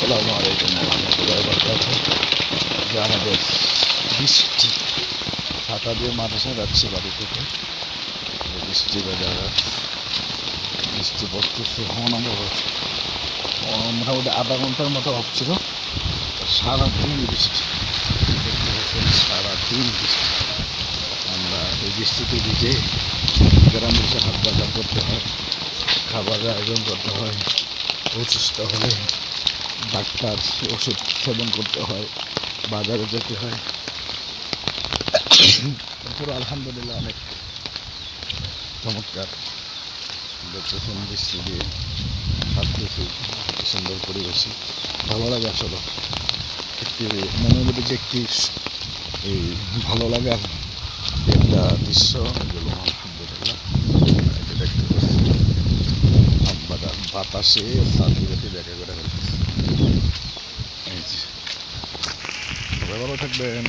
আসসালামু আলাইকুম ওয়া রাহমাতুল্লাহি ওয়া বারাকাতুহু। যে আমাদের বৃষ্টি ছাতা দিয়ে মাদ্রাসায় যাচ্ছি বাড়ি থেকে। বৃষ্টি বাজার বৃষ্টি পড়তেছে মোটামুটি আধা ঘন্টার মতো হচ্ছিল। সারাদিন বৃষ্টি দেখতে পাচ্ছেন, সারাদিন বৃষ্টি। আমরা এই বৃষ্টিতে ভিজে গ্রামে এসে হাত বাজার করতে হয়, খাবারের আয়োজন করতে হয়, অসুস্থ হলে ডাক্তার ওষুধ সেবন করতে হয়, বাজারে যেতে হয়। পুরো আলহামদুলিল্লাহ অনেক চমৎকার দেখতেছেন, বৃষ্টি দিয়ে থাকতেছি, সুন্দর পরিবেশে ভালো লাগে। আসলে একটি মনের মধ্যে যে একটি এই ভালো লাগার একটা দৃশ্য, এগুলো আলহামদুলিল্লাহ এটা দেখতে পাচ্ছি। বাতাসে সাথে দেখা করে ফেলতেছে। সবাই ভালো থাকবেন।